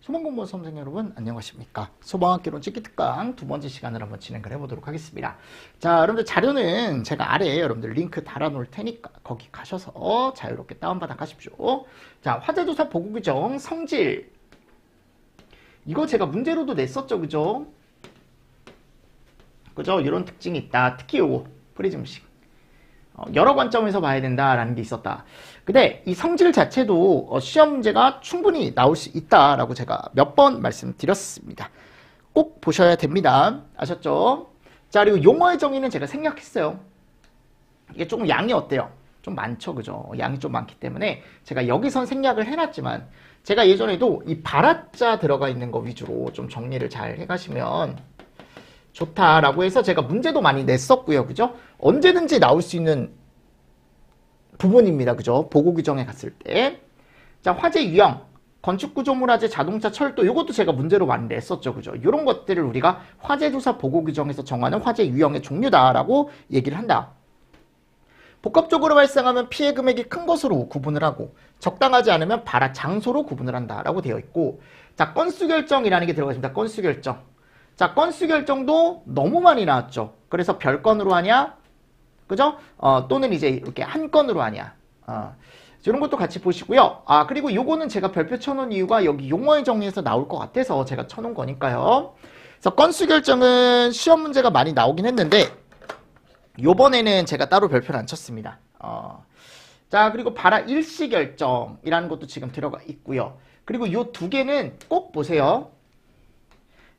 소방공무원 수험생 여러분 안녕하십니까. 소방학개론 찍기특강 두 번째 시간을 한번 진행을 해보도록 하겠습니다. 자, 여러분들 자료는 제가 아래에 여러분들 링크 달아놓을 테니까 거기 가셔서 자유롭게 다운받아 가십시오. 자, 화재조사 보고규정 성질, 이거 제가 문제로도 냈었죠, 그죠? 이런 특징이 있다. 특히 요거 프리즘식 여러 관점에서 봐야 된다라는 게 있었다. 근데 이 성질 자체도 시험 문제가 충분히 나올 수 있다라고 제가 몇 번 말씀드렸습니다. 꼭 보셔야 됩니다. 아셨죠? 자, 그리고 용어의 정의는 제가 생략했어요. 이게 조금 양이 어때요? 좀 많죠, 그죠? 양이 좀 많기 때문에 제가 여기선 생략을 해놨지만 제가 예전에도 이 발화자 들어가 있는 거 위주로 좀 정리를 잘 해가시면 좋다라고 해서 제가 문제도 많이 냈었고요, 그죠? 언제든지 나올 수 있는 부분입니다, 그죠? 보고 규정에 갔을 때. 자, 화재 유형, 건축 구조물 화재, 자동차, 철도, 요것도 제가 문제로 많이 냈었죠, 그죠? 이런 것들을 우리가 화재 조사 보고 규정에서 정하는 화재 유형의 종류다라고 얘기를 한다. 복합적으로 발생하면 피해 금액이 큰 것으로 구분을 하고 적당하지 않으면 발화 장소로 구분을 한다라고 되어 있고, 자, 건수 결정이라는 게 들어가 있습니다. 건수 결정. 자, 건수 결정도 너무 많이 나왔죠. 그래서 별건으로 하냐, 그죠? 또는 이제 이렇게 한 건으로 하냐. 이런 것도 같이 보시고요. 그리고 요거는 제가 별표 쳐놓은 이유가 여기 용어의 정리에서 나올 것 같아서 제가 쳐놓은 거니까요. 그래서 건수 결정은 시험 문제가 많이 나오긴 했는데 요번에는 제가 따로 별표를 안 쳤습니다. 자, 그리고 발화 일시 결정이라는 것도 지금 들어가 있고요. 그리고 요 두 개는 꼭 보세요.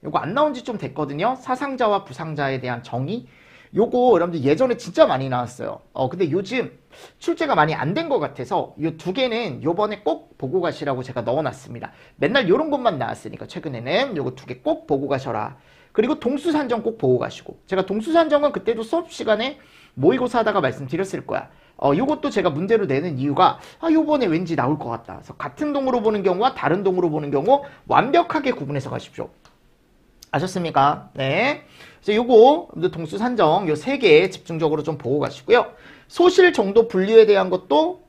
요거 안 나온 지 좀 됐거든요. 사상자와 부상자에 대한 정의. 요거 여러분들 예전에 진짜 많이 나왔어요. 근데 요즘 출제가 많이 안 된 것 같아서 요 두 개는 요번에 꼭 보고 가시라고 제가 넣어놨습니다. 맨날 요런 것만 나왔으니까 최근에는 요거 두 개 꼭 보고 가셔라. 그리고 동수산정 꼭 보고 가시고, 제가 동수산정은 그때도 수업 시간에 모의고사 하다가 말씀드렸을 거야. 요것도 제가 문제로 내는 이유가 요번에 왠지 나올 것 같다. 그래서 같은 동으로 보는 경우와 다른 동으로 보는 경우 완벽하게 구분해서 가십시오. 아셨습니까? 네. 그래서 요거 동수 산정 요 세 개 집중적으로 좀 보고 가시고요. 소실 정도 분류에 대한 것도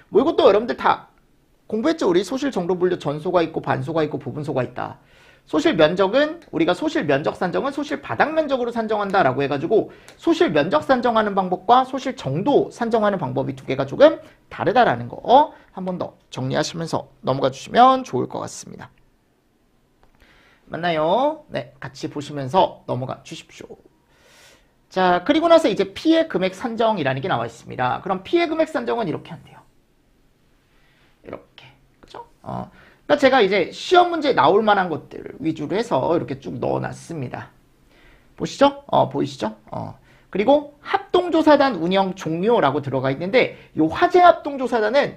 뭐 이것도 여러분들 다 공부했죠. 우리 소실 정도 분류 전소가 있고 반소가 있고 부분소가 있다. 소실 면적은 우리가 소실 면적 산정은 소실 바닥 면적으로 산정한다라고 해가지고 소실 면적 산정하는 방법과 소실 정도 산정하는 방법이 두 개가 조금 다르다라는 거 한 번 더 정리하시면서 넘어가 주시면 좋을 것 같습니다. 맞나요? 네, 같이 보시면서 넘어가 주십시오. 자, 그리고 나서 이제 피해 금액 산정이라는 게 나와 있습니다. 그럼 피해 금액 산정은 이렇게 한대요. 이렇게. 그죠? 그러니까 제가 이제 시험 문제에 나올 만한 것들을 위주로 해서 이렇게 쭉 넣어놨습니다. 보시죠? 보이시죠? 그리고 합동조사단 운영 종료라고 들어가 있는데, 요 화재 합동조사단은,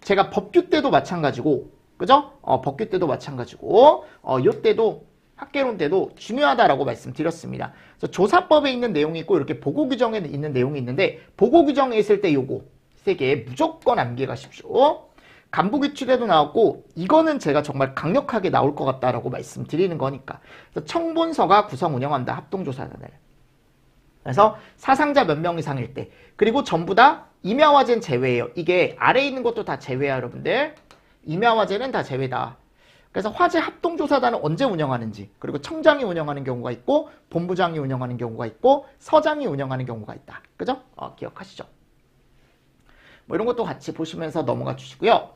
제가 법규 때도 마찬가지고, 그죠? 법규 때도 마찬가지고, 요 때도, 학개론 때도 중요하다라고 말씀드렸습니다. 그래서 조사법에 있는 내용이 있고, 이렇게 보고규정에 있는 내용이 있는데, 보고규정에 있을 때 요거, 세 개 무조건 암기해 가십시오. 간부규칙에도 나왔고, 이거는 제가 정말 강력하게 나올 것 같다라고 말씀드리는 거니까. 그래서 청본서가 구성 운영한다, 합동조사단을. 그래서 사상자 몇 명 이상일 때, 그리고 전부 다 임야화재는 제외예요. 이게 아래에 있는 것도 다 제외야, 여러분들. 임야화재는 다 제외다. 그래서 화재 합동조사단은 언제 운영하는지, 그리고 청장이 운영하는 경우가 있고, 본부장이 운영하는 경우가 있고, 서장이 운영하는 경우가 있다. 그죠? 기억하시죠? 뭐 이런 것도 같이 보시면서 넘어가 주시고요.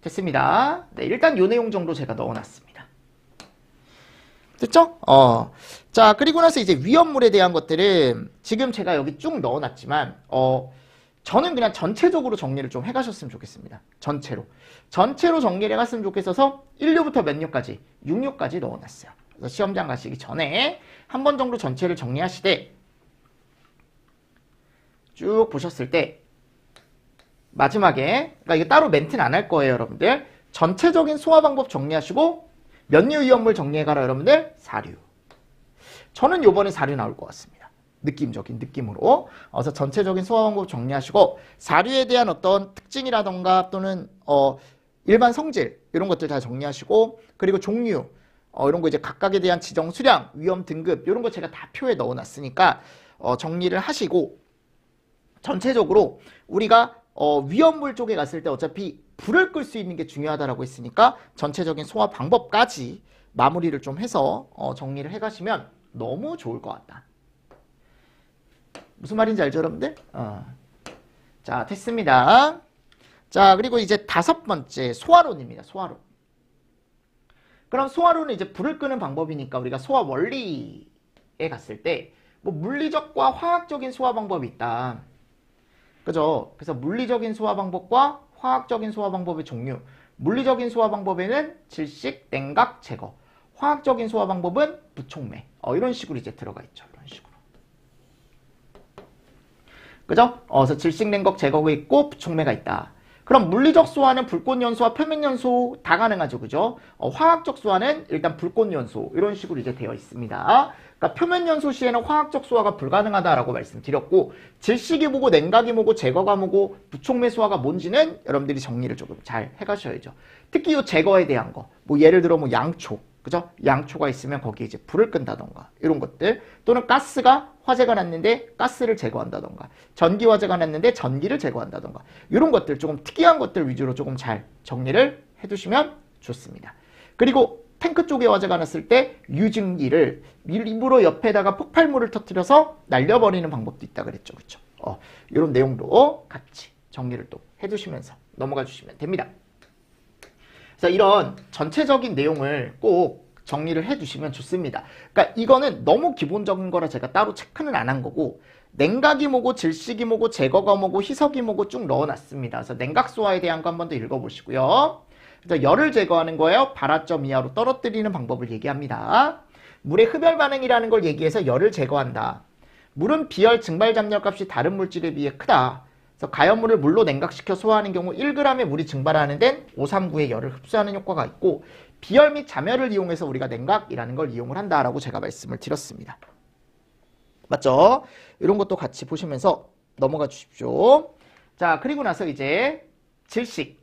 됐습니다. 네, 일단 요 내용 정도 제가 넣어놨습니다. 됐죠? 자, 그리고 나서 이제 위험물에 대한 것들은 지금 제가 여기 쭉 넣어놨지만, 저는 그냥 전체적으로 정리를 좀 해가셨으면 좋겠습니다. 전체로 정리를 해갔으면 좋겠어서 1류부터 몇 류까지? 6류까지 넣어놨어요. 그래서 시험장 가시기 전에 한 번 정도 전체를 정리하시되 쭉 보셨을 때 마지막에, 그러니까 이거 따로 멘트는 안 할 거예요, 여러분들. 전체적인 소화 방법 정리하시고 몇 류 위험물 정리해가라, 여러분들. 4류. 저는 요번에 4류 나올 것 같습니다. 느낌적인 느낌으로. 그래서 전체적인 소화 방법 정리하시고 4류에 대한 어떤 특징이라던가 또는 일반 성질 이런 것들 다 정리하시고, 그리고 종류 이런 거 이제 각각에 대한 지정 수량, 위험 등급 이런 거 제가 다 표에 넣어놨으니까 정리를 하시고, 전체적으로 우리가 위험물 쪽에 갔을 때 어차피 불을 끌 수 있는 게 중요하다라고 했으니까 전체적인 소화 방법까지 마무리를 좀 해서 정리를 해가시면 너무 좋을 것 같다. 무슨 말인지 알죠, 여러분들? 자, 됐습니다. 자, 그리고 이제 5번째 소화론입니다. 소화론. 그럼 소화론은 이제 불을 끄는 방법이니까 우리가 소화 원리에 갔을 때 뭐 물리적과 화학적인 소화 방법이 있다. 그죠? 그래서 물리적인 소화 방법과 화학적인 소화 방법의 종류. 물리적인 소화 방법에는 질식, 냉각, 제거. 화학적인 소화 방법은 부촉매. 이런 식으로 이제 들어가 있죠. 이런 식으로. 그죠? 그래서 질식, 냉각, 제거가 있고 부촉매가 있다. 그럼 물리적 소화는 불꽃 연소와 표면 연소 다 가능하죠. 그죠? 화학적 소화는 일단 불꽃 연소 이런 식으로 이제 되어 있습니다. 그러니까 표면 연소 시에는 화학적 소화가 불가능하다라고 말씀드렸고 질식이 뭐고 냉각이 뭐고 제거가 뭐고 부촉매 소화가 뭔지는 여러분들이 정리를 조금 잘 해가셔야죠. 특히 이 제거에 대한 거, 뭐 예를 들어 뭐 양초, 그죠? 양초가 있으면 거기에 이제 불을 끈다던가 이런 것들, 또는 가스가 화재가 났는데 가스를 제거한다던가, 전기 화재가 났는데 전기를 제거한다던가 이런 것들 조금 특이한 것들 위주로 조금 잘 정리를 해두시면 좋습니다. 그리고 탱크 쪽에 화재가 났을 때 유증기를 일부러 옆에다가 폭발물을 터뜨려서 날려버리는 방법도 있다 그랬죠. 그렇죠? 이런 내용도 같이 정리를 또 해두시면서 넘어가 주시면 됩니다. 그래서 이런 전체적인 내용을 꼭 정리를 해두시면 좋습니다. 그러니까 이거는 너무 기본적인 거라 제가 따로 체크는 안 한 거고, 냉각이 뭐고 질식이 뭐고 제거가 뭐고 희석이 뭐고 쭉 넣어놨습니다. 그래서 냉각소화에 대한 거 한 번 더 읽어보시고요. 그래서 열을 제거하는 거예요. 발화점 이하로 떨어뜨리는 방법을 얘기합니다. 물의 흡열 반응이라는 걸 얘기해서 열을 제거한다. 물은 비열 증발 잡열 값이 다른 물질에 비해 크다. 그래서 가연물을 물로 냉각시켜 소화하는 경우 1g의 물이 증발하는 데는 539의 열을 흡수하는 효과가 있고, 비열 및 잠열을 이용해서 우리가 냉각이라는 걸 이용을 한다라고 제가 말씀을 드렸습니다. 맞죠? 이런 것도 같이 보시면서 넘어가 주십시오. 자, 그리고 나서 이제 질식.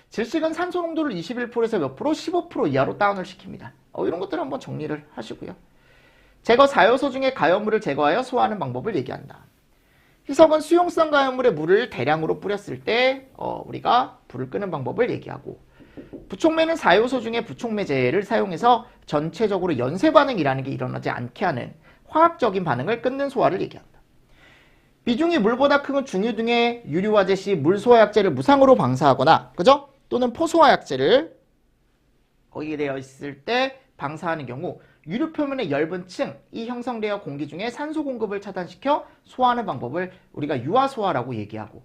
질식은 산소 농도를 21%에서 몇 프로? 15% 이하로 다운을 시킵니다. 이런 것들을 한번 정리를 하시고요. 제거 4요소 중에 가연물을 제거하여 소화하는 방법을 얘기한다. 희석은 수용성 가연물에 물을 대량으로 뿌렸을 때 우리가 불을 끄는 방법을 얘기하고, 부촉매는 4요소 중에 부촉매제를 사용해서 전체적으로 연쇄 반응이라는 게 일어나지 않게 하는 화학적인 반응을 끊는 소화를 얘기한다. 비중이 물보다 큰 중유 등의 유류화재 시 물소화약제를 무상으로 방사하거나, 그죠? 또는 포소화약제를 거기에 되어 있을 때 방사하는 경우 유류 표면의 엷은 층이 형성되어 공기 중에 산소 공급을 차단시켜 소화하는 방법을 우리가 유화소화라고 얘기하고,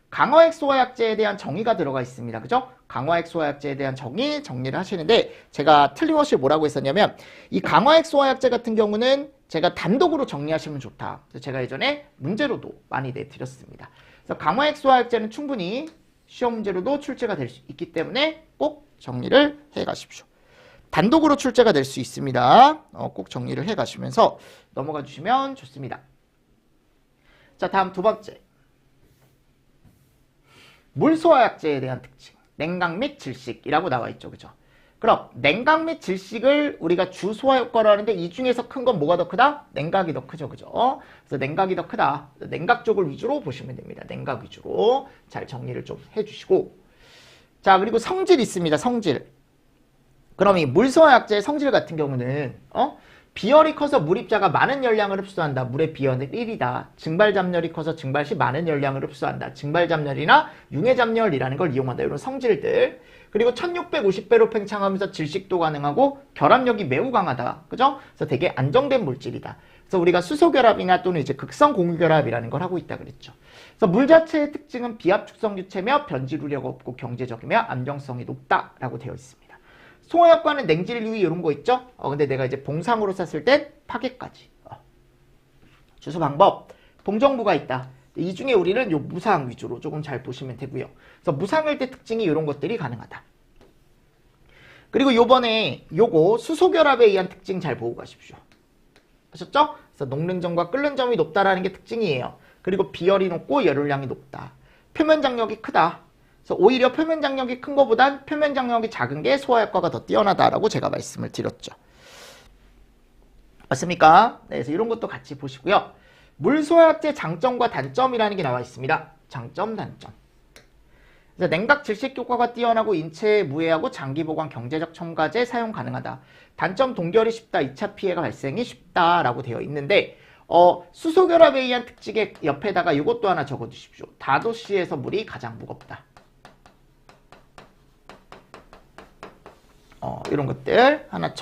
강화액 소화약제에 대한 정의가 들어가 있습니다. 그죠? 강화액 소화약제에 대한 정리를 하시는데, 제가 틀림없이 뭐라고 했었냐면, 이 강화액 소화약제 같은 경우는 제가 단독으로 정리하시면 좋다. 제가 예전에 문제로도 많이 내드렸습니다. 그래서 강화액 소화약제는 충분히 시험 문제로도 출제가 될 수 있기 때문에 꼭 정리를 해 가십시오. 단독으로 출제가 될 수 있습니다. 꼭 정리를 해 가시면서 넘어가 주시면 좋습니다. 자, 다음 2번째. 물소화약제에 대한 특징. 냉각 및 질식이라고 나와 있죠. 그죠? 그럼 냉각 및 질식을 우리가 주소화 효과로 하는데, 이 중에서 큰 건 뭐가 더 크다? 냉각이 더 크죠. 그죠? 그래서 냉각이 더 크다. 냉각 쪽을 위주로 보시면 됩니다. 냉각 위주로 잘 정리를 좀 해주시고. 자, 그리고 성질 있습니다. 성질. 그럼 이 물소화약제의 성질 같은 경우는 비열이 커서 물입자가 많은 열량을 흡수한다. 물의 비열은 1이다. 증발잡열이 커서 증발 시 많은 열량을 흡수한다. 증발잡열이나 융해잡열이라는 걸 이용한다. 이런 성질들. 그리고 1650배로 팽창하면서 질식도 가능하고 결합력이 매우 강하다. 그죠? 그래서 되게 안정된 물질이다. 그래서 우리가 수소결합이나 또는 이제 극성 공유결합이라는 걸 하고 있다 그랬죠. 그래서 물 자체의 특징은 비압축성 유체며 변질 우려가 없고 경제적이며 안정성이 높다라고 되어 있습니다. 소화효과는 냉질, 유의 이런 거 있죠? 근데 내가 이제 봉상으로 쐈을 땐 파괴까지. 주소 방법. 봉정부가 있다. 이 중에 우리는 요 무상 위주로 조금 잘 보시면 되고요. 그래서 무상일 때 특징이 이런 것들이 가능하다. 그리고 요번에 요거 수소결합에 의한 특징 잘 보고 가십시오. 아셨죠? 그래서 녹는점과 끓는 점이 높다라는 게 특징이에요. 그리고 비열이 높고 열울량이 높다. 표면 장력이 크다. 그래서 오히려 표면 장력이 큰 것보단 표면 장력이 작은 게 소화 효과가 더 뛰어나다라고 제가 말씀을 드렸죠. 맞습니까? 네, 그래서 이런 것도 같이 보시고요. 물소화약제 장점과 단점이라는 게 나와 있습니다. 장점, 단점. 그래서 냉각 질식 효과가 뛰어나고 인체에 무해하고 장기 보관 경제적 첨가제 사용 가능하다. 단점 동결이 쉽다. 2차 피해가 발생이 쉽다라고 되어 있는데 수소결합에 의한 특징의 옆에다가 이것도 하나 적어주십시오. 다도시에서 물이 가장 무겁다. 이런 것들 하나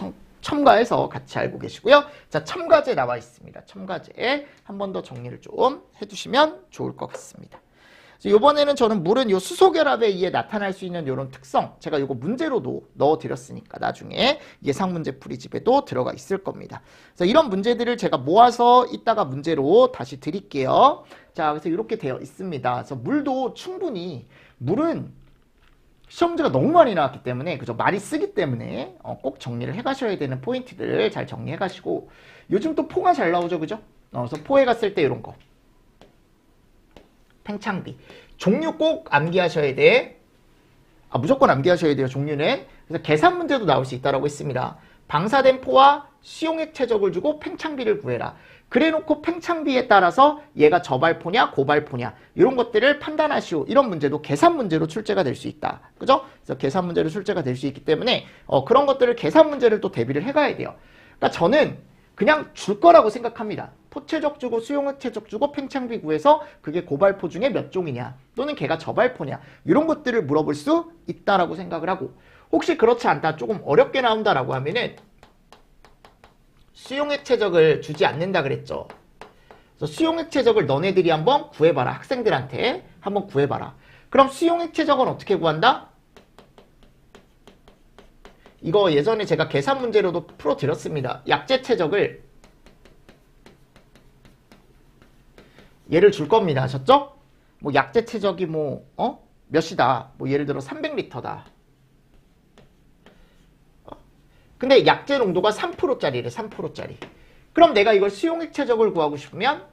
첨가해서 같이 알고 계시고요. 자, 첨가제 나와 있습니다. 첨가제 한 번 더 정리를 좀 해주시면 좋을 것 같습니다. 이번에는 저는 물은 요 수소결합에 의해 나타날 수 있는 이런 특성, 제가 이거 문제로도 넣어드렸으니까 나중에 예상 문제 풀이집에도 들어가 있을 겁니다. 그래서 이런 문제들을 제가 모아서 이따가 문제로 다시 드릴게요. 자, 그래서 이렇게 되어 있습니다. 그래서 물도 충분히, 물은 시험 문제가 너무 많이 나왔기 때문에, 그죠? 많이 쓰기 때문에 꼭 정리를 해가셔야 되는 포인트들을 잘 정리해가시고, 요즘 또 포가 잘 나오죠, 그죠? 그래서 포에 갔을 때 이런 거. 팽창비. 종류 꼭 암기하셔야 돼. 무조건 암기하셔야 돼요, 종류는. 그래서 계산 문제도 나올 수 있다고 했습니다. 방사된 포와 수용액 최적을 주고 팽창비를 구해라. 그래놓고 팽창비에 따라서 얘가 저발포냐 고발포냐 이런 것들을 판단하시오. 이런 문제도 계산 문제로 출제가 될 수 있다. 그죠? 그래서 계산 문제로 출제가 될 수 있기 때문에 그런 것들을 계산 문제를 또 대비를 해가야 돼요. 그러니까 저는 그냥 줄 거라고 생각합니다. 포체적 주고 수용액 최적 주고 팽창비 구해서 그게 고발포 중에 몇 종이냐 또는 걔가 저발포냐 이런 것들을 물어볼 수 있다라고 생각을 하고, 혹시 그렇지 않다 조금 어렵게 나온다라고 하면은 수용액 최적을 주지 않는다 그랬죠. 그래서 수용액 최적을 너네들이 한번 구해봐라. 학생들한테 한번 구해봐라. 그럼 수용액 최적은 어떻게 구한다? 이거 예전에 제가 계산 문제로도 풀어드렸습니다. 약제 최적을 얘를 줄 겁니다. 아셨죠? 뭐 약제 최적이 몇이다. 뭐 예를 들어 300리터다. 근데 약제 농도가 3%짜리래. 3%짜리. 그럼 내가 이걸 수용액 최적을 구하고 싶으면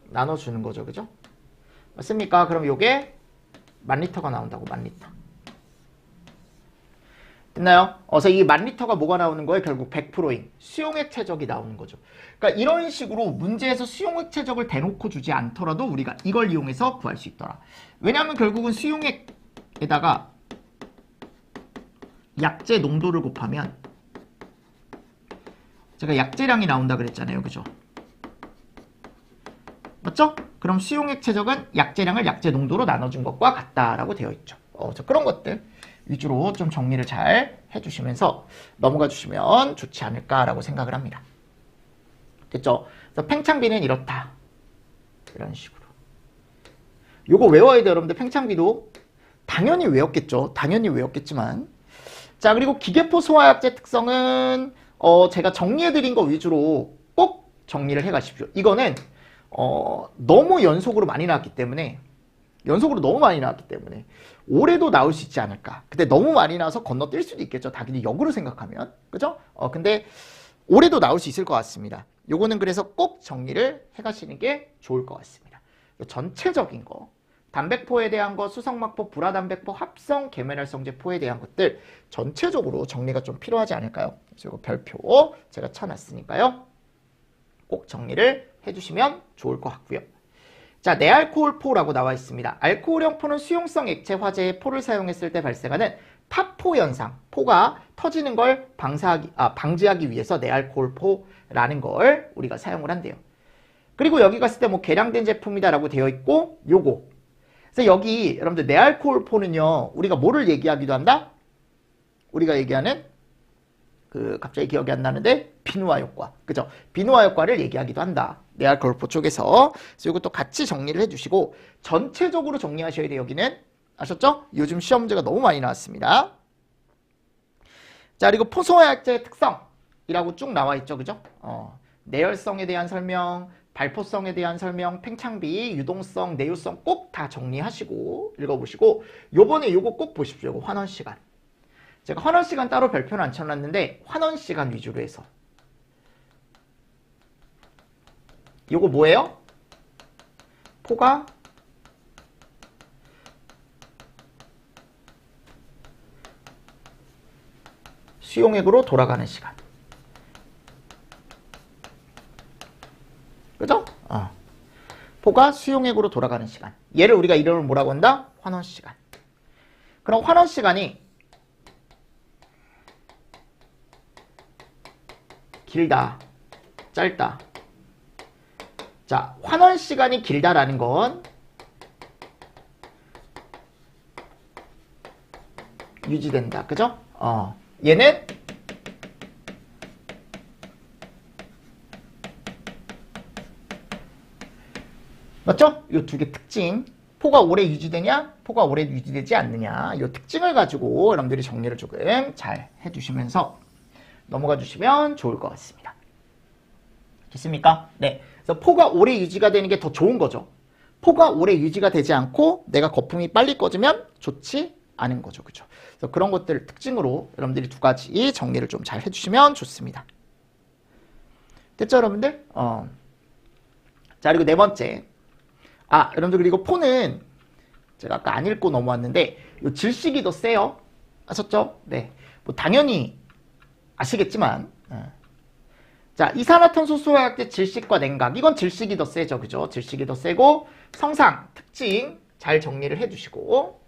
나눠주는 거죠. 그죠? 맞습니까? 그럼 요게 10,000리터가 나온다고. 10,000리터. 됐나요? 그래서 이 10,000리터가 뭐가 나오는 거예요? 결국 100%인 수용액 최적이 나오는 거죠. 그러니까 이런 식으로 문제에서 수용액 최적을 대놓고 주지 않더라도 우리가 이걸 이용해서 구할 수 있더라. 왜냐하면 결국은 수용액에다가 약제 농도를 곱하면 제가 약제량이 나온다 그랬잖아요. 그죠? 맞죠? 그럼 수용액 최적은 약제량을 약제 농도로 나눠준 것과 같다라고 되어 있죠. 그래서 그런 것들 위주로 좀 정리를 잘 해주시면서 넘어가 주시면 좋지 않을까라고 생각을 합니다. 됐죠? 그래서 팽창비는 이렇다. 이런 식으로. 요거 외워야 돼요. 여러분들 팽창비도 당연히 외웠겠죠. 당연히 외웠겠지만. 자, 그리고 기계포 소화약제 특성은 제가 정리해드린 거 위주로 꼭 정리를 해가십시오. 이거는 너무 연속으로 많이 나왔기 때문에 올해도 나올 수 있지 않을까. 근데 너무 많이 나와서 건너뛸 수도 있겠죠. 당연히 역으로 생각하면. 그죠? 근데 올해도 나올 수 있을 것 같습니다. 요거는 그래서 꼭 정리를 해가시는 게 좋을 것 같습니다. 전체적인 거, 단백포에 대한 거, 수성막포, 불화단백포, 합성, 계면활성제포에 대한 것들 전체적으로 정리가 좀 필요하지 않을까요? 그래서 이거 별표 제가 쳐놨으니까요. 꼭 정리를 해주시면 좋을 것 같고요. 자, 내알코올포라고 나와 있습니다. 알코올형 포는 수용성 액체 화재에 포를 사용했을 때 발생하는 파포 현상, 포가 터지는 걸 방지하기 위해서 내알코올포라는 걸 우리가 사용을 한대요. 그리고 여기 갔을 때 뭐 개량된 제품이다라고 되어 있고, 요거. 그래서 여기 여러분들 내알코올포는요, 우리가 뭐를 얘기하기도 한다? 우리가 얘기하는 갑자기 기억이 안 나는데 비누화 효과. 그죠? 비누화 효과를 얘기하기도 한다. 내알코올포 쪽에서. 그래서 이것도 같이 정리를 해주시고 전체적으로 정리하셔야 돼요. 여기는. 아셨죠? 요즘 시험 문제가 너무 많이 나왔습니다. 자, 그리고 포소화약제의 특성이라고 쭉 나와 있죠. 그죠? 내열성에 대한 설명, 발포성에 대한 설명, 팽창비, 유동성, 내유성 꼭 다 정리하시고 읽어보시고, 요번에 요거 꼭 보십시오. 요거 환원시간. 제가 환원시간 따로 별표는 안 쳐놨는데 환원시간 위주로 해서. 요거 뭐예요? 포가 수용액으로 돌아가는 시간. 그죠? 포가 수용액으로 돌아가는 시간. 얘를 우리가 이름을 뭐라고 한다? 환원시간. 그럼 환원시간이 길다, 짧다. 자, 환원시간이 길다라는 건 유지된다. 그죠? 얘는 맞죠? 이 두 개 특징. 포가 오래 유지되냐? 포가 오래 유지되지 않느냐? 이 특징을 가지고 여러분들이 정리를 조금 잘 해주시면서 넘어가 주시면 좋을 것 같습니다. 됐습니까? 네. 그래서 포가 오래 유지가 되는 게 더 좋은 거죠. 포가 오래 유지가 되지 않고 내가 거품이 빨리 꺼지면 좋지 않은 거죠. 그죠? 그래서 그런 것들 특징으로 여러분들이 두 가지 정리를 좀 잘 해주시면 좋습니다. 됐죠, 여러분들? 자, 그리고 네 번째. 여러분들 그리고 포는 제가 아까 안 읽고 넘어왔는데 요 질식이 더 세요. 아셨죠? 네. 뭐 당연히 아시겠지만 자, 이산화탄소 수화약제 질식과 냉각. 이건 질식이 더 세죠. 그죠? 질식이 더 세고 성상, 특징 잘 정리를 해주시고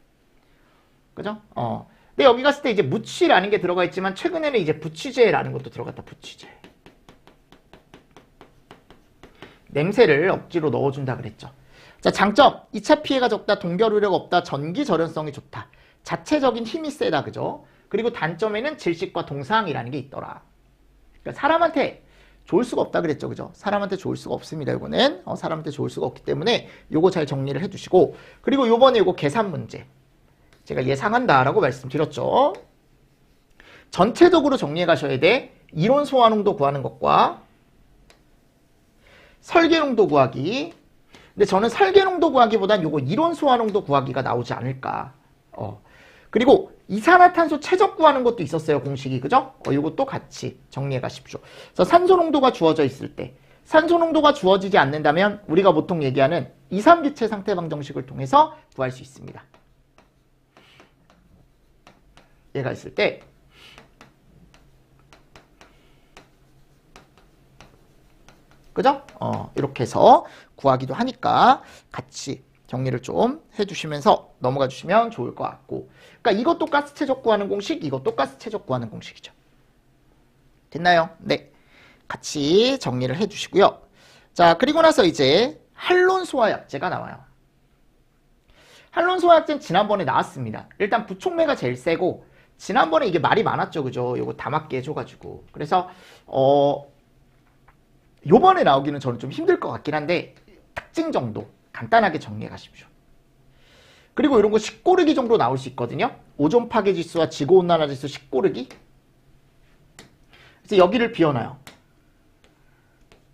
그죠? 근데 여기 갔을 때 이제 무취라는 게 들어가 있지만 최근에는 이제 부취제라는 것도 들어갔다. 부취제. 냄새를 억지로 넣어준다 그랬죠. 자, 장점. 2차 피해가 적다. 동결 우려가 없다. 전기 절연성이 좋다. 자체적인 힘이 세다. 그죠? 그리고 단점에는 질식과 동상이라는 게 있더라. 그러니까 사람한테 좋을 수가 없다 그랬죠. 그죠? 사람한테 좋을 수가 없습니다. 이거는 사람한테 좋을 수가 없기 때문에 요거 잘 정리를 해주시고 그리고 요번에 요거 계산 문제. 제가 예상한다라고 말씀드렸죠. 전체적으로 정리해 가셔야 돼. 이론 소화농도 구하는 것과 설계농도 구하기. 근데 저는 설계농도 구하기보단 요거 이론 소화농도 구하기가 나오지 않을까. 그리고 이산화탄소 최적 구하는 것도 있었어요. 공식이. 그죠? 요것도 같이 정리해 가십시오. 그래서 산소 농도가 주어져 있을 때 산소 농도가 주어지지 않는다면 우리가 보통 얘기하는 2, 3기체 상태 방정식을 통해서 구할 수 있습니다. 얘가 있을 때 그죠? 이렇게 해서 구하기도 하니까 같이 정리를 좀 해주시면서 넘어가 주시면 좋을 것 같고 그러니까 이것도 가스 최적 구하는 공식, 이것도 가스 최적 구하는 공식이죠. 됐나요? 네. 같이 정리를 해주시고요. 자, 그리고 나서 이제 할론 소화약제가 나와요. 할론 소화약제는 지난번에 나왔습니다. 일단 부촉매가 제일 세고 지난번에 이게 말이 많았죠. 그죠? 요거 다 맞게 해줘가지고. 그래서 요번에 나오기는 저는 좀 힘들 것 같긴 한데 특징 정도 간단하게 정리해 가십시오. 그리고 이런 거 10고르기 정도 나올 수 있거든요. 오존 파괴 지수와 지구온난화 지수 10고르기. 그래서 여기를 비워놔요.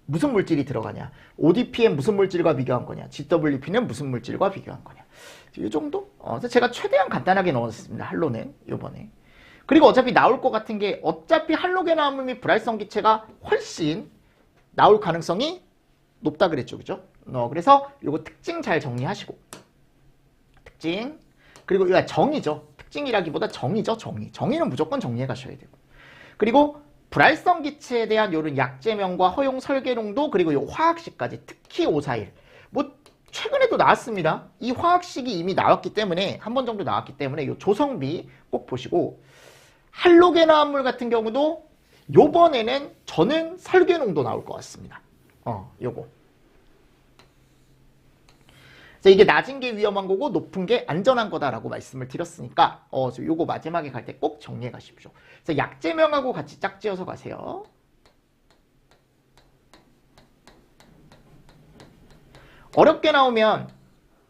무슨 물질이 들어가냐. ODP는 무슨 물질과 비교한 거냐. GWP는 무슨 물질과 비교한 거냐. 이 정도? 그래서 제가 최대한 간단하게 넣었습니다. 할로는 요번에. 그리고 어차피 나올 것 같은 게 어차피 할로겐암 및 불활성 기체가 훨씬 나올 가능성이 높다 그랬죠. 그죠? 그래서 요거 특징 잘 정리하시고 특징 그리고 이거 정의죠. 특징이라기보다 정의죠. 정의는 무조건 정리해 가셔야 되고 그리고 불활성 기체에 대한 요런 약제명과 허용 설계농도 그리고 요 화학식까지 특히 541 뭐 최근에도 나왔습니다. 이 화학식이 이미 나왔기 때문에 한 번 정도 나왔기 때문에 요 조성비 꼭 보시고 할로겐화합물 같은 경우도 요번에는 저는 설계농도 나올 것 같습니다. 요거. 그래서 이게 낮은 게 위험한 거고 높은 게 안전한 거다라고 말씀을 드렸으니까 요거 마지막에 갈 때 꼭 정리해 가십시오. 그래서 약제명하고 같이 짝지어서 가세요. 어렵게 나오면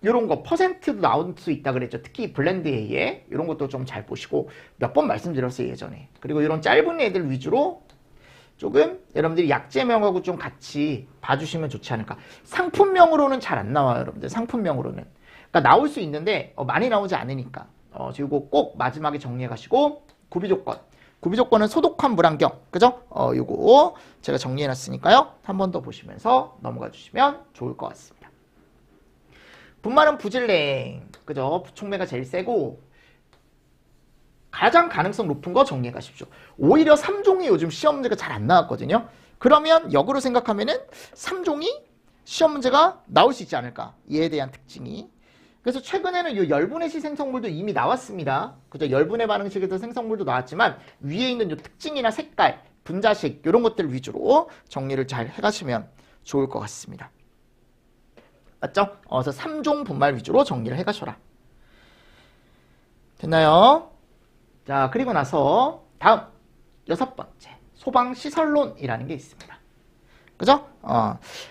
요런 거 퍼센트도 나올 수 있다 그랬죠. 특히 블렌드 A에 이런 것도 좀 잘 보시고 몇 번 말씀드렸어요 예전에. 그리고 이런 짧은 애들 위주로 조금 여러분들이 약제명하고 좀 같이 봐주시면 좋지 않을까. 상품명으로는 잘 안 나와요 여러분들. 상품명으로는 그러니까 나올 수 있는데 많이 나오지 않으니까 이거 꼭 마지막에 정리해 가시고 구비조건은 소독한 물안경 그죠? 요거 제가 정리해 놨으니까요 한 번 더 보시면서 넘어가 주시면 좋을 것 같습니다. 분말은 부질냉 그죠? 부촉매가 제일 세고 가장 가능성 높은 거 정리해 가십시오. 오히려 3종이 요즘 시험 문제가 잘 안 나왔거든요. 그러면 역으로 생각하면은 3종이 시험 문제가 나올 수 있지 않을까. 이에 대한 특징이. 그래서 최근에는 이 열분해 시 생성물도 이미 나왔습니다. 그죠? 열분해 반응식에서 생성물도 나왔지만 위에 있는 이 특징이나 색깔, 분자식 이런 것들 위주로 정리를 잘 해가시면 좋을 것 같습니다. 맞죠? 그래서 3종 분말 위주로 정리를 해가셔라. 됐나요? 자, 그리고 나서 다음 6번째 소방시설론이라는 게 있습니다. 그죠?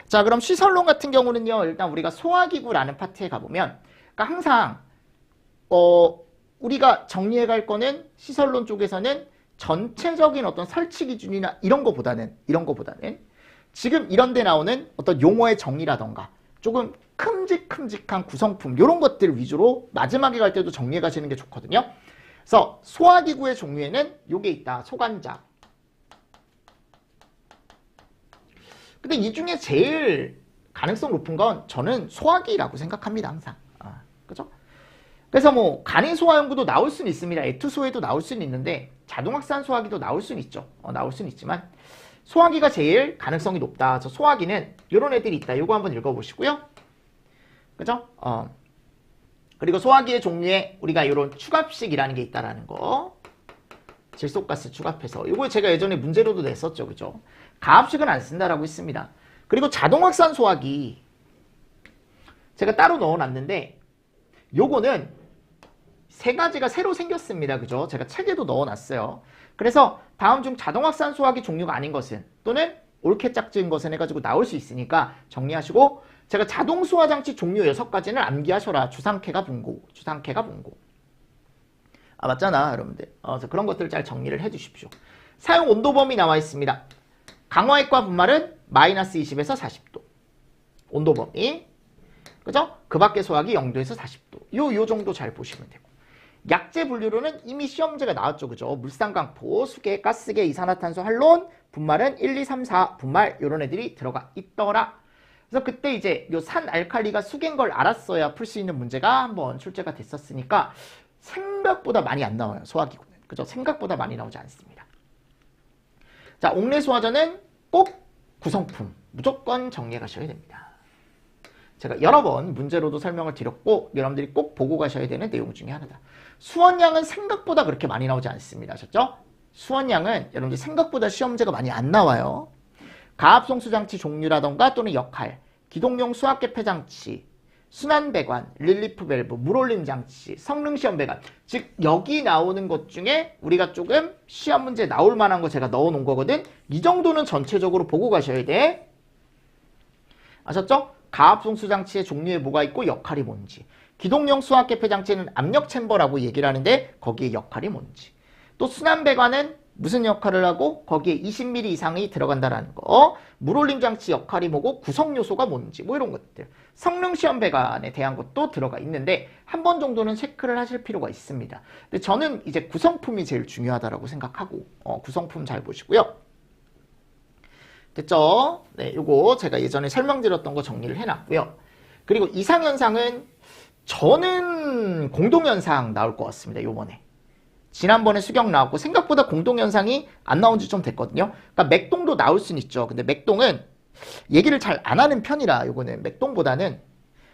자, 그럼 시설론 같은 경우는요, 일단 우리가 소화기구라는 파트에 가보면, 그러니까 항상 우리가 정리해 갈 거는 시설론 쪽에서는 전체적인 어떤 설치 기준이나 이런 거보다는 지금 이런 데 나오는 어떤 용어의 정의라던가 조금 큼직큼직한 구성품 이런 것들 위주로 마지막에 갈 때도 정리해 가시는 게 좋거든요. 그래서 소화기구의 종류에는 요게 있다. 소관자. 근데 이 중에 제일 가능성 높은 건 저는 소화기라고 생각합니다. 항상. 그죠? 그래서 뭐 간이 소화 연구도 나올 수는 있습니다. 에투소에도 나올 수는 있는데 자동확산 소화기도 나올 수는 있죠. 나올 수는 있지만 소화기가 제일 가능성이 높다. 그래서 소화기는 이런 애들이 있다. 요거 한번 읽어보시고요. 그죠? 그리고 소화기의 종류에 우리가 이런 추갑식이라는 게 있다라는 거. 질소가스 추갑해서. 이거 제가 예전에 문제로도 냈었죠. 그죠? 가압식은 안 쓴다라고 했습니다. 그리고 자동확산 소화기. 제가 따로 넣어놨는데 요거는 세 가지가 새로 생겼습니다. 그죠? 제가 책에도 넣어놨어요. 그래서 다음 중 자동확산 소화기 종류가 아닌 것은 또는 옳게 짝지은 것은 해가지고 나올 수 있으니까 정리하시고 제가 자동 소화장치 종류 6가지는 암기하셔라. 주상캐가 분고. 맞잖아 여러분들. 그래서 그런 것들 잘 정리를 해주십시오. 사용 온도 범위 나와 있습니다. 강화액과 분말은 마이너스 20에서 40도. 온도 범위. 그죠? 그 밖에 소화기 0도에서 40도. 요 정도 잘 보시면 되고. 약재 분류로는 이미 시험제가 나왔죠. 그죠? 물산강포, 수계, 가스계, 이산화탄소, 할론, 분말은 1, 2, 3, 4 분말 요런 애들이 들어가 있더라. 그래서 그때 이제 요 산 알칼리가 수계인 걸 알았어야 풀 수 있는 문제가 한번 출제가 됐었으니까 생각보다 많이 안 나와요. 소화기구는. 그죠? 생각보다 많이 나오지 않습니다. 자, 옥내소화전은 꼭 구성품 무조건 정리해 가셔야 됩니다. 제가 여러 번 문제로도 설명을 드렸고 여러분들이 꼭 보고 가셔야 되는 내용 중에 하나다. 수원량은 생각보다 그렇게 많이 나오지 않습니다. 아셨죠? 수원량은 여러분들 생각보다 시험제가 많이 안 나와요. 가압송수장치 종류라던가 또는 역할, 기동용 수압개폐장치, 순환배관, 릴리프 밸브, 물올림 장치, 성능시험 배관. 즉 여기 나오는 것 중에 우리가 조금 시험 문제 나올 만한 거 제가 넣어 놓은 거거든. 이 정도는 전체적으로 보고 가셔야 돼. 아셨죠? 가압송수장치의 종류에 뭐가 있고 역할이 뭔지. 기동용 수압개폐장치는 압력 챔버라고 얘기를 하는데 거기에 역할이 뭔지. 또 순환배관은 무슨 역할을 하고 거기에 20mm 이상이 들어간다라는 거. 물올림 장치 역할이 뭐고 구성 요소가 뭔지 뭐 이런 것들. 성능 시험 배관에 대한 것도 들어가 있는데 한 번 정도는 체크를 하실 필요가 있습니다. 근데 저는 이제 구성품이 제일 중요하다라고 생각하고 구성품 잘 보시고요. 됐죠? 네, 요거 제가 예전에 설명드렸던 거 정리를 해놨고요. 그리고 이상현상은 저는 공동현상 나올 것 같습니다. 요번에. 지난번에 수경 나왔고 생각보다 공동현상이 안 나온 지 좀 됐거든요. 그러니까 맥동도 나올 수는 있죠. 근데 맥동은 얘기를 잘 안 하는 편이라 요거는 맥동보다는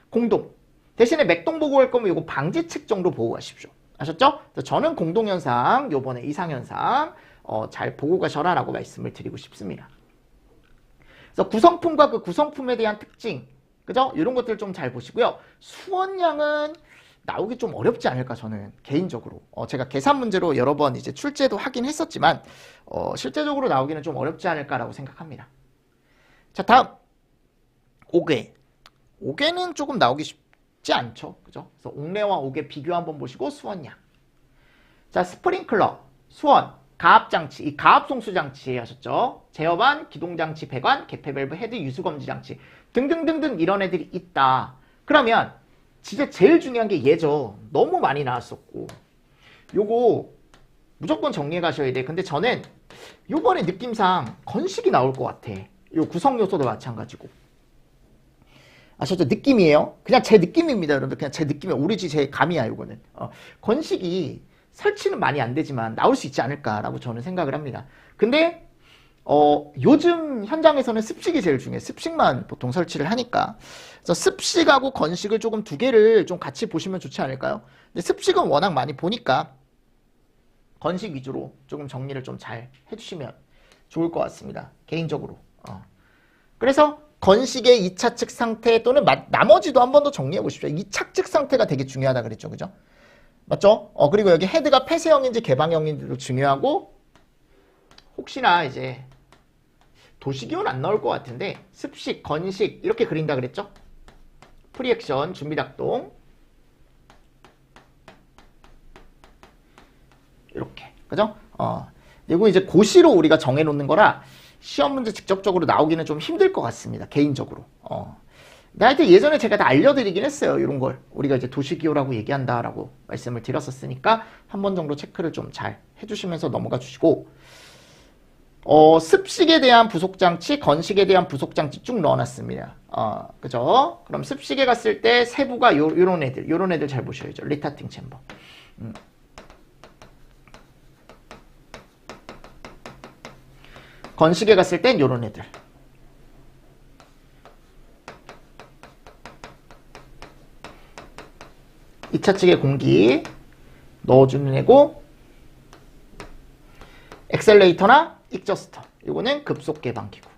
공동. 대신에 맥동 보고 갈 거면 요거 방지측 정도 보고 가십시오. 아셨죠? 저는 공동현상, 요번에 이상현상 잘 보고 가셔라 라고 말씀을 드리고 싶습니다. 그래서 구성품과 그 구성품에 대한 특징, 그죠? 이런 것들 좀 잘 보시고요. 수원량은 나오기 좀 어렵지 않을까 저는 개인적으로. 제가 계산 문제로 여러 번 이제 출제도 하긴 했었지만 실제적으로 나오기는 좀 어렵지 않을까라고 생각합니다. 자, 다음 옥외. 옥외는 조금 나오기 쉽지 않죠, 그죠? 그래서 옥내와 옥외 비교 한번 보시고 수원량. 자, 스프링클러, 수원, 가압장치, 이 가압송수장치 하셨죠? 제어반, 기동장치, 배관, 개폐밸브, 헤드, 유수검지장치 등등등등 이런 애들이 있다. 그러면 진짜 제일 중요한 게 얘죠. 너무 많이 나왔었고 요거 무조건 정리해 가셔야 돼. 근데 저는 요번에 느낌상 건식이 나올 것 같아. 요 구성 요소도 마찬가지고. 아셨죠? 느낌이에요. 그냥 제 느낌입니다, 여러분들. 그냥 제 느낌이에요. 오리지 제 감이야, 요거는. 건식이 설치는 많이 안 되지만 나올 수 있지 않을까라고 저는 생각을 합니다. 근데 요즘 현장에서는 습식이 제일 중요해요. 습식만 보통 설치를 하니까. 그래서 습식하고 건식을 조금 두 개를 좀 같이 보시면 좋지 않을까요? 근데 습식은 워낙 많이 보니까 건식 위주로 조금 정리를 좀 잘 해주시면 좋을 것 같습니다. 개인적으로. 그래서 건식의 2차 측 상태 또는 나머지도 한 번 더 정리해 보십시오. 2차 측 상태가 되게 중요하다 그랬죠. 그죠? 맞죠? 그리고 여기 헤드가 폐쇄형인지 개방형인지도 중요하고, 혹시나 이제 도식이온 안 나올 것 같은데 습식, 건식 이렇게 그린다 그랬죠? 프리액션, 준비작동 이렇게. 그죠? 그리고 이제 고시로 우리가 정해놓는 거라 시험 문제 직접적으로 나오기는 좀 힘들 것 같습니다. 개인적으로. 근데 하여튼 예전에 제가 다 알려드리긴 했어요. 이런 걸. 우리가 이제 도시기호라고 얘기한다라고 말씀을 드렸었으니까 한 번 정도 체크를 좀 잘 해주시면서 넘어가 주시고, 습식에 대한 부속장치, 건식에 대한 부속장치 쭉 넣어놨습니다. 그죠? 그럼 습식에 갔을 때 세부가 요런 애들 잘 보셔야죠. 리타팅 챔버. 건식에 갔을 땐 요런 애들. 이 차 측에 공기 넣어주는 애고, 엑셀레이터나 익저스터, 이거는 급속 개방기구.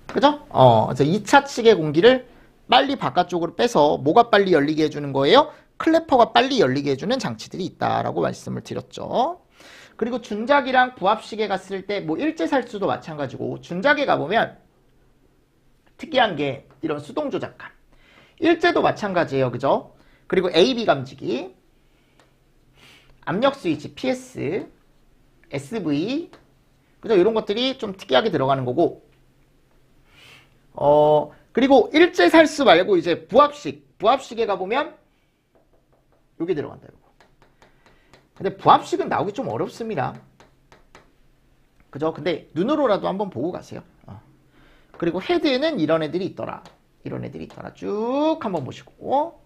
그죠? 그래서 2차 측의 공기를 빨리 바깥쪽으로 빼서 뭐가 빨리 열리게 해주는 거예요? 클래퍼가 빨리 열리게 해주는 장치들이 있다라고 말씀을 드렸죠. 그리고 준자기랑 부합식에 갔을 때 뭐 일제살수도 마찬가지고, 준자기에 가보면 특이한 게 이런 수동 조작감. 일제도 마찬가지예요. 그죠? 그리고 AB 감지기, 압력 스위치 PS, SV, 그죠? 이런 것들이 좀 특이하게 들어가는 거고, 그리고 일제살수 말고 이제 부합식에 가보면 요게 들어간다. 요거. 근데 부합식은 나오기 좀 어렵습니다. 그죠? 근데 눈으로라도 한번 보고 가세요. 그리고 헤드에는 이런 애들이 있더라. 쭉 한번 보시고,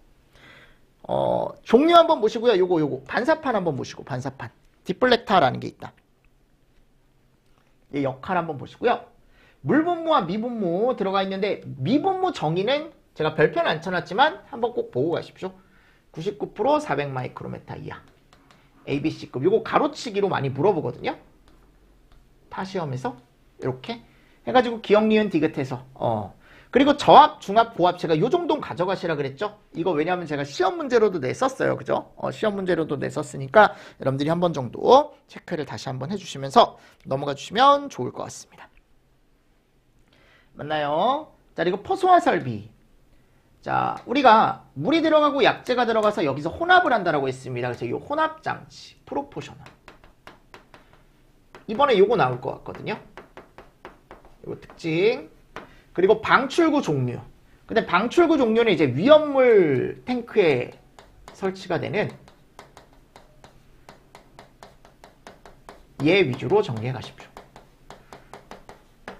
종류 한번 보시고요. 요거 반사판 한번 보시고, 반사판 디플렉터라는 게 있다. 이 역할 한번 보시고요. 물분무와 미분무 들어가 있는데, 미분무 정의는 제가 별표는 안 쳐놨지만 한번 꼭 보고 가십시오. 99% 400 마이크로메타 이하, ABC급. 요거 가로치기로 많이 물어보거든요. 타 시험에서 이렇게 해가지고 기억, 니은, 디귿해서. 그리고 저합, 중합, 고합 제가 요 정도는 가져가시라 그랬죠. 이거 왜냐하면 제가 시험 문제로도 냈었어요. 그죠? 시험 문제로도 냈었으니까 여러분들이 한 번 정도 체크를 다시 한번 해주시면서 넘어가 주시면 좋을 것 같습니다. 맞나요? 자, 그리고 포소화 설비. 자, 우리가 물이 들어가고 약재가 들어가서 여기서 혼합을 한다라고 했습니다. 그래서 이 혼합 장치, 프로포셔널. 이번에 요거 나올 것 같거든요. 요거 특징. 그리고 방출구 종류. 근데 방출구 종류는 이제 위험물 탱크에 설치가 되는 얘 위주로 정리해 가십시오.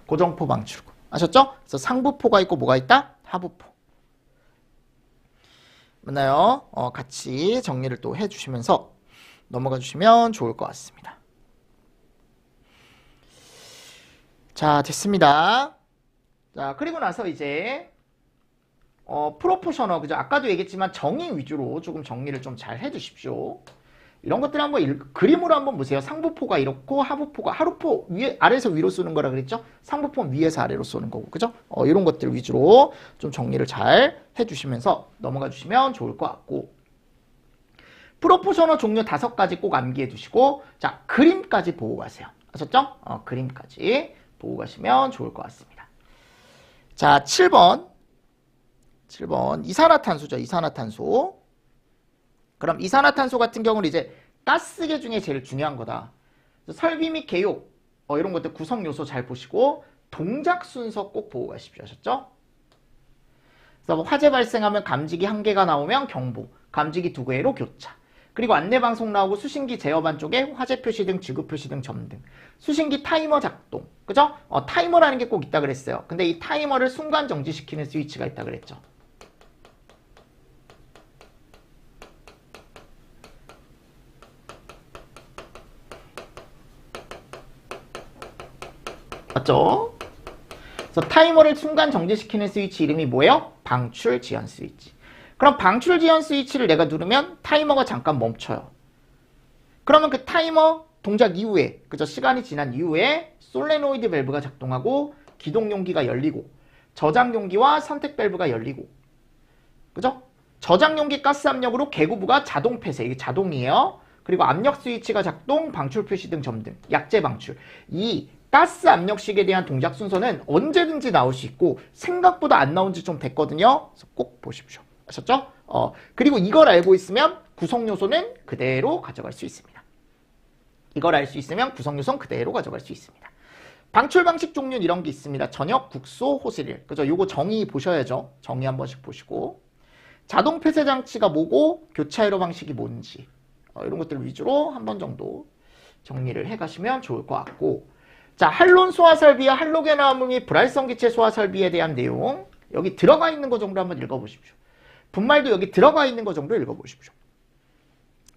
고정포 방출구. 아셨죠? 그래서 상부포가 있고 뭐가 있다? 하부포. 맞나요? 같이 정리를 또 해주시면서 넘어가 주시면 좋을 것 같습니다. 자, 됐습니다. 자, 그리고 나서 이제 프로포셔널, 그죠? 아까도 얘기했지만 정의 위주로 조금 정리를 좀 잘 해주십시오. 이런 것들 한번 그림으로 한번 보세요. 상부포가 이렇고 하부포가, 하부포 위에 아래에서 위로 쏘는 거라 그랬죠? 상부포는 위에서 아래로 쏘는 거고, 그죠? 이런 것들 위주로 좀 정리를 잘 해주시면서 넘어가 주시면 좋을 것 같고, 프로포셔널 종류 5가지 꼭 암기해 두시고, 자, 그림까지 보고 가세요. 아셨죠? 그림까지 보고 가시면 좋을 것 같습니다. 자, 7번 이산화탄소죠. 이산화탄소. 그럼 이산화탄소 같은 경우는 이제 가스계 중에 제일 중요한 거다. 설비 및 개요, 이런 것들 구성 요소 잘 보시고 동작 순서 꼭 보고 가십시오. 아셨죠? 그래서 뭐 화재 발생하면 감지기 1개가 나오면 경보, 감지기 2개로 교차. 그리고 안내방송 나오고 수신기 제어반 쪽에 화재 표시 등 지구 표시 등 점등. 수신기 타이머 작동. 그죠? 타이머라는 게 꼭 있다 그랬어요. 근데 이 타이머를 순간 정지시키는 스위치가 있다 그랬죠. 맞죠? 그래서 타이머를 순간 정지시키는 스위치 이름이 뭐예요? 방출 지연 스위치. 그럼 방출 지연 스위치를 내가 누르면 타이머가 잠깐 멈춰요. 그러면 그 타이머 동작 이후에, 그죠? 시간이 지난 이후에 솔레노이드 밸브가 작동하고 기동 용기가 열리고 저장 용기와 선택 밸브가 열리고, 그죠? 저장 용기 가스 압력으로 개구부가 자동 폐쇄, 이게 자동이에요. 그리고 압력 스위치가 작동, 방출 표시 등 점등, 약제 방출. 이 가스 압력식에 대한 동작 순서는 언제든지 나올 수 있고 생각보다 안 나온 지 좀 됐거든요. 그래서 꼭 보십시오. 아셨죠? 그리고 이걸 알고 있으면 구성 요소는 그대로 가져갈 수 있습니다. 이걸 알 수 있으면 구성 요소는 그대로 가져갈 수 있습니다. 방출 방식 종류는 이런 게 있습니다. 전역, 국소, 호스릴. 그죠? 요거 정의 보셔야죠. 정의 한 번씩 보시고. 자동 폐쇄 장치가 뭐고 교차 회로 방식이 뭔지 이런 것들 위주로 한 번 정도 정리를 해 가시면 좋을 것 같고, 자, 할론 소화 설비와 할로겐 화물 및 불활성 기체 소화 설비에 대한 내용 여기 들어가 있는 거 정도 한번 읽어보십시오. 분말도 여기 들어가 있는 거 정도 읽어보십시오.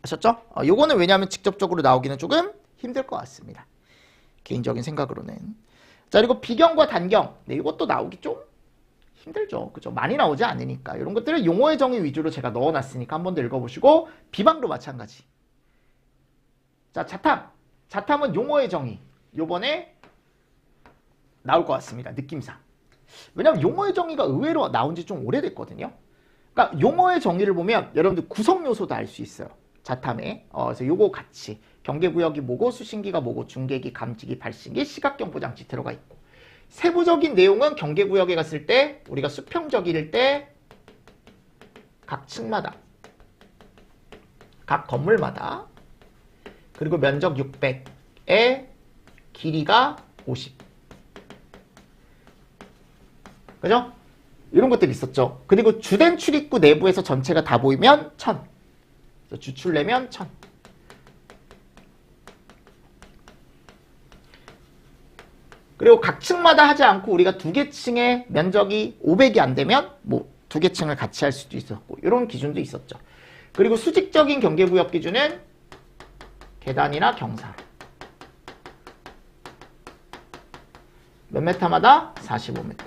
아셨죠? 요거는 왜냐하면 직접적으로 나오기는 조금 힘들 것 같습니다. 개인적인 생각으로는. 자, 그리고 비경과 단경. 네, 이것도 나오기 좀 힘들죠. 그죠? 많이 나오지 않으니까. 이런 것들을 용어의 정의 위주로 제가 넣어놨으니까 한 번 더 읽어보시고, 비방도 마찬가지. 자, 자탐. 자탐은 용어의 정의. 요번에 나올 것 같습니다. 느낌상. 왜냐면 용어의 정의가 의외로 나온 지 좀 오래됐거든요. 그러니까 용어의 정의를 보면 여러분들 구성 요소도 알 수 있어요. 자탐에. 그래서 요거 같이 경계구역이 뭐고 수신기가 뭐고 중계기, 감지기, 발신기, 시각경보장치 들어가 있고, 세부적인 내용은 경계구역에 갔을 때 우리가 수평적일 때 각 층마다, 각 건물마다, 그리고 면적 600에 길이가 50. 그죠? 이런 것들이 있었죠. 그리고 주된 출입구 내부에서 전체가 다 보이면 1000. 주출내면 1000. 그리고 각 층마다 하지 않고 우리가 두 개 층의 면적이 500이 안 되면 뭐 두 개 층을 같이 할 수도 있었고, 이런 기준도 있었죠. 그리고 수직적인 경계구역 기준은 계단이나 경사. 몇 메타마다? 45m.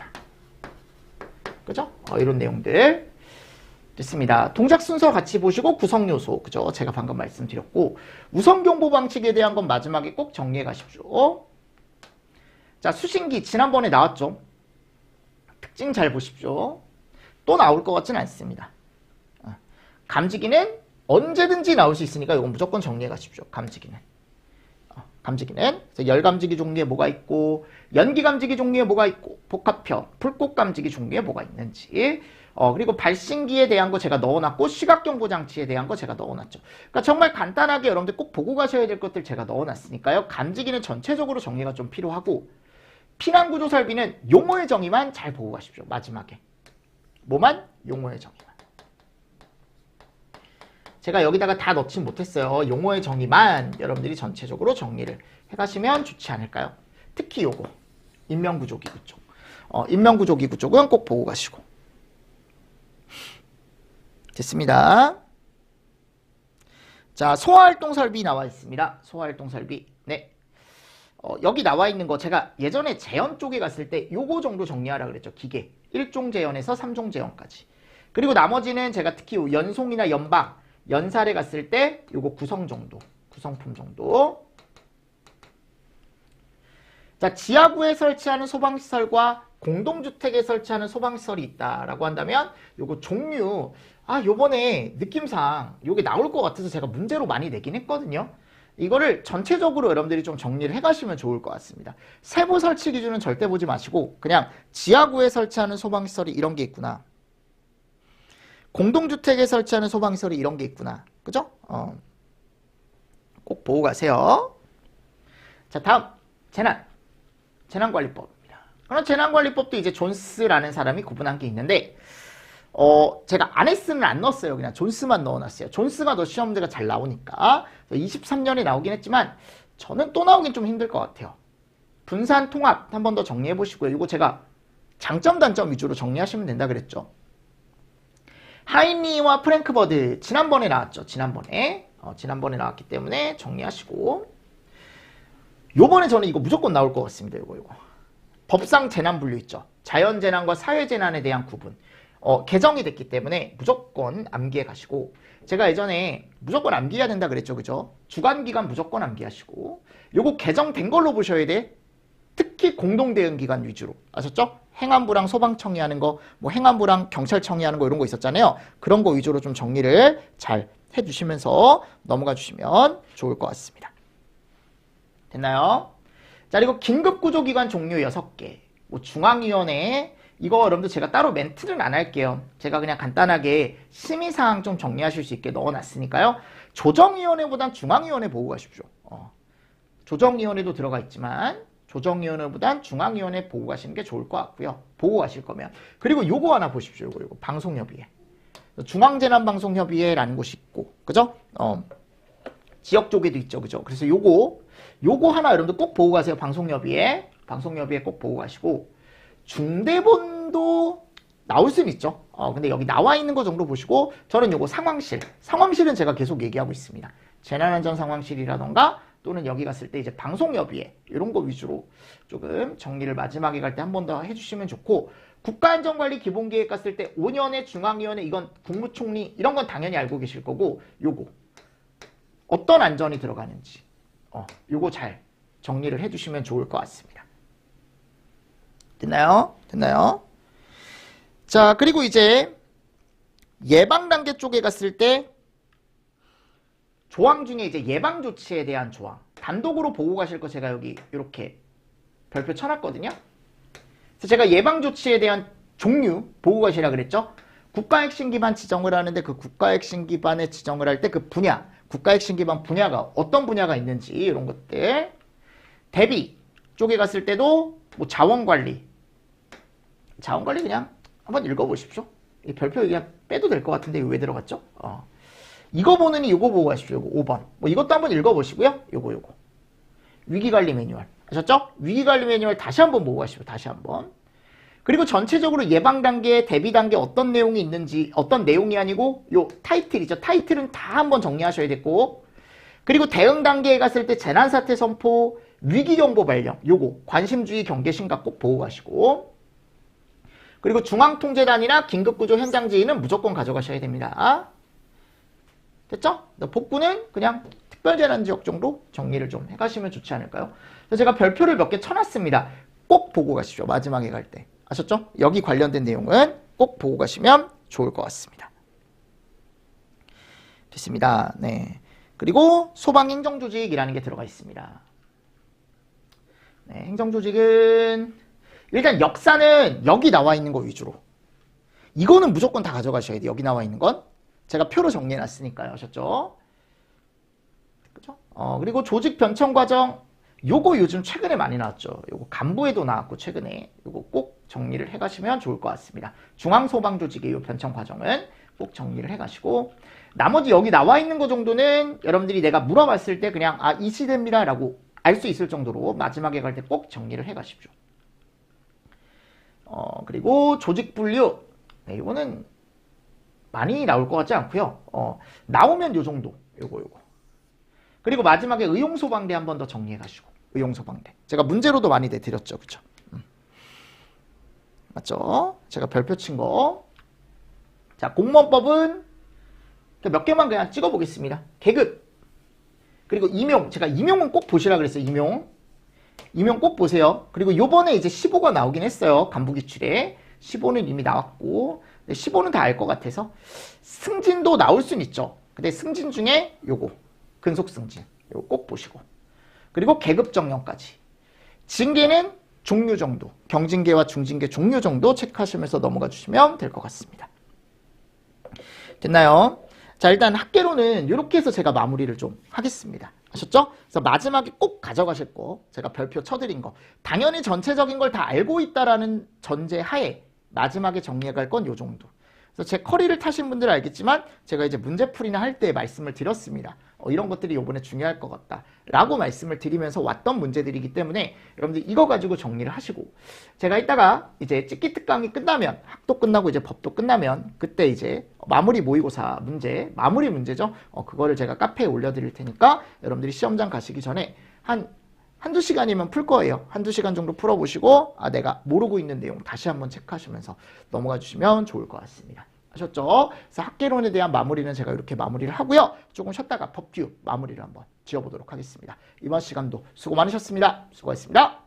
그죠? 이런 내용들. 됐습니다. 동작 순서 같이 보시고 구성 요소. 그죠? 제가 방금 말씀드렸고, 우선 경보 방식에 대한 건 마지막에 꼭 정리해 가십시오. 자, 수신기 지난번에 나왔죠? 특징 잘 보십시오. 또 나올 것 같지는 않습니다. 감지기는 언제든지 나올 수 있으니까 이건 무조건 정리해 가십시오. 감지기는. 감지기는 열 감지기 종류에 뭐가 있고, 연기 감지기 종류에 뭐가 있고, 복합형, 풀꽃 감지기 종류에 뭐가 있는지, 그리고 발신기에 대한 거 제가 넣어놨고, 시각경보 장치에 대한 거 제가 넣어놨죠. 그러니까 정말 간단하게 여러분들 꼭 보고 가셔야 될 것들 제가 넣어놨으니까요. 감지기는 전체적으로 정리가 좀 필요하고, 피난구조 설비는 용어의 정의만 잘 보고 가십시오. 마지막에. 뭐만? 용어의 정의만. 제가 여기다가 다 넣진 못했어요. 용어의 정의만 여러분들이 전체적으로 정리를 해가시면 좋지 않을까요? 특히 요거. 인명구조기구 쪽. 인명구조기구 쪽은 꼭 보고 가시고. 됐습니다. 자, 소화활동 설비 나와 있습니다. 소화활동 설비. 네. 여기 나와 있는 거 제가 예전에 재현 쪽에 갔을 때 요거 정도 정리하라 그랬죠. 기계. 1종 재현에서 3종 재현까지. 그리고 나머지는 제가 특히 연송이나 연방, 연살에 갔을 때 요거 구성 정도. 구성품 정도. 자, 지하구에 설치하는 소방시설과 공동주택에 설치하는 소방시설이 있다라고 한다면 요거 종류, 요번에 느낌상 요게 나올 것 같아서 제가 문제로 많이 내긴 했거든요. 이거를 전체적으로 여러분들이 좀 정리를 해가시면 좋을 것 같습니다. 세부 설치 기준은 절대 보지 마시고 그냥 지하구에 설치하는 소방시설이 이런 게 있구나. 공동주택에 설치하는 소방시설이 이런 게 있구나. 그죠? 꼭 보고 가세요. 자, 다음 재난관리법입니다. 그럼 재난관리법도 이제 존스라는 사람이 구분한 게 있는데 제가 안에스는 안 넣었어요. 그냥 존스만 넣어놨어요. 존스가 더 시험 문제가 잘 나오니까. 23년에 나오긴 했지만 저는 또 나오긴 좀 힘들 것 같아요. 분산 통합 한 번 더 정리해 보시고요. 이거 제가 장점 단점 위주로 정리하시면 된다 그랬죠. 하인리와 프랭크버드 지난번에 나왔죠. 지난번에 나왔기 때문에 정리하시고, 요번에 저는 이거 무조건 나올 것 같습니다. 요거 법상 재난 분류 있죠. 자연재난과 사회재난에 대한 구분. 개정이 됐기 때문에 무조건 암기해 가시고, 제가 예전에 무조건 암기해야 된다 그랬죠. 그죠? 주간기간 무조건 암기하시고, 요거 개정된 걸로 보셔야 돼. 특히 공동대응기관 위주로. 아셨죠? 행안부랑 소방청이 하는 거, 뭐 행안부랑 경찰청이 하는 거 이런 거 있었잖아요. 그런 거 위주로 좀 정리를 잘 해주시면서 넘어가 주시면 좋을 것 같습니다. 됐나요? 자, 그리고 긴급구조기관 종류 6개. 뭐 중앙위원회, 이거 여러분들 제가 따로 멘트는 안 할게요. 제가 그냥 간단하게 심의사항 좀 정리하실 수 있게 넣어놨으니까요. 조정위원회보단 중앙위원회 보고 가십시오. 조정위원회도 들어가 있지만 조정위원회보단 중앙위원회 보고 가시는 게 좋을 것 같고요. 보고 가실 거면. 그리고 요거 하나 보십시오. 요거 방송협의회. 중앙재난방송협의회라는 곳이 있고, 그죠? 지역 쪽에도 있죠. 그죠? 그래서 요거 하나 여러분들 꼭 보고 가세요. 방송협의회 꼭 보고 가시고, 중대본도 나올 수는 있죠. 근데 여기 나와 있는 거 정도 보시고, 저는 요거 상황실은 제가 계속 얘기하고 있습니다. 재난안전 상황실이라던가 또는 여기 갔을 때 이제 방송협의회 이런 거 위주로 조금 정리를 마지막에 갈 때 한 번 더 해주시면 좋고, 국가안전관리 기본계획 갔을 때 5년의 중앙위원회, 이건 국무총리 이런 건 당연히 알고 계실 거고, 요거 어떤 안전이 들어가는지 요거 잘 정리를 해주시면 좋을 것 같습니다. 됐나요? 자, 그리고 이제 예방 단계 쪽에 갔을 때 조항 중에 이제 예방 조치에 대한 조항, 단독으로 보고 가실 거 제가 여기 이렇게 별표 쳐놨거든요. 그래서 제가 예방 조치에 대한 종류 보고 가시라 그랬죠. 국가 핵심 기반 지정을 하는데 그 국가 핵심 기반에 지정을 할 때 그 분야, 국가 핵심 기반 분야가 어떤 분야가 있는지 이런 것들. 대비 쪽에 갔을 때도 뭐 자원관리 그냥 한번 읽어보십시오. 이 별표 그냥 빼도 될 것 같은데 왜 들어갔죠? 이거 보느니 요거 보고 가십시오. 요거 5번. 뭐 이것도 한번 읽어보시고요. 요거. 위기관리 매뉴얼. 아셨죠? 위기관리 매뉴얼 다시 한번 보고 가십시오. 다시 한번. 그리고 전체적으로 예방 단계, 대비 단계 어떤 내용이 있는지, 어떤 내용이 아니고 요 타이틀이죠. 타이틀은 다 한번 정리하셔야 됐고, 그리고 대응 단계에 갔을 때 재난사태 선포, 위기경보 발령, 요거 관심주의 경계 심각 꼭 보고 가시고, 그리고 중앙통제단이나 긴급구조 현장지휘는 무조건 가져가셔야 됩니다. 됐죠? 복구는 그냥 특별재난지역 정도 정리를 좀 해가시면 좋지 않을까요? 그래서 제가 별표를 몇 개 쳐놨습니다. 꼭 보고 가시죠. 마지막에 갈 때. 아셨죠? 여기 관련된 내용은 꼭 보고 가시면 좋을 것 같습니다. 됐습니다. 네. 그리고 소방행정조직이라는 게 들어가 있습니다. 네, 행정조직은 일단 역사는 여기 나와 있는 거 위주로. 이거는 무조건 다 가져가셔야 돼요. 여기 나와 있는 건. 제가 표로 정리해놨으니까요. 아셨죠? 그죠? 그리고 조직 변청 과정, 요거 요즘 최근에 많이 나왔죠. 요거 간부에도 나왔고 최근에 요거 꼭 정리를 해가시면 좋을 것 같습니다. 중앙소방조직의 요 변청 과정은 꼭 정리를 해가시고, 나머지 여기 나와 있는 거 정도는 여러분들이 내가 물어봤을 때 그냥 이 시대입니다 라고 알 수 있을 정도로 마지막에 갈 때 꼭 정리를 해가십시오. 그리고 조직 분류, 네, 이거는 많이 나올 것 같지 않고요. 나오면 요 정도. 요거. 그리고 마지막에 의용소방대 한 번 더 정리해 가시고. 의용소방대. 제가 문제로도 많이 내드렸죠. 그쵸? 맞죠? 제가 별표 친 거. 자, 공무원법은 몇 개만 그냥 찍어 보겠습니다. 계급. 그리고 임용. 제가 임용은 꼭 보시라 그랬어요. 임용 꼭 보세요. 그리고 요번에 이제 15가 나오긴 했어요. 간부기출에. 15는 이미 나왔고. 15는 다 알 것 같아서. 승진도 나올 수는 있죠. 근데 승진 중에 요거. 근속승진. 요거 꼭 보시고. 그리고 계급정년까지. 징계는 종류 정도. 경징계와 중징계 종류 정도 체크하시면서 넘어가 주시면 될 것 같습니다. 됐나요? 자, 일단 학계로는 이렇게 해서 제가 마무리를 좀 하겠습니다. 아셨죠? 그래서 마지막에 꼭 가져가실 거, 제가 별표 쳐드린 거, 당연히 전체적인 걸 다 알고 있다라는 전제 하에 마지막에 정리해 갈 건 요 정도. 그래서 제 커리를 타신 분들은 알겠지만 제가 이제 문제풀이나 할 때 말씀을 드렸습니다. 이런 것들이 요번에 중요할 것 같다 라고 말씀을 드리면서 왔던 문제들이기 때문에 여러분들 이거 가지고 정리를 하시고, 제가 이따가 이제 찍기 특강이 끝나면, 학도 끝나고 이제 법도 끝나면 그때 이제 마무리 모의고사 문제, 마무리 문제죠. 그거를 제가 카페에 올려드릴 테니까 여러분들이 시험장 가시기 전에 한 한두 시간이면 풀 거예요. 한두 시간 정도 풀어보시고 내가 모르고 있는 내용 다시 한번 체크하시면서 넘어가 주시면 좋을 것 같습니다. 아셨죠? 그래서 학개론에 대한 마무리는 제가 이렇게 마무리를 하고요. 조금 쉬었다가 법규 마무리를 한번 지어보도록 하겠습니다. 이번 시간도 수고 많으셨습니다. 수고하셨습니다.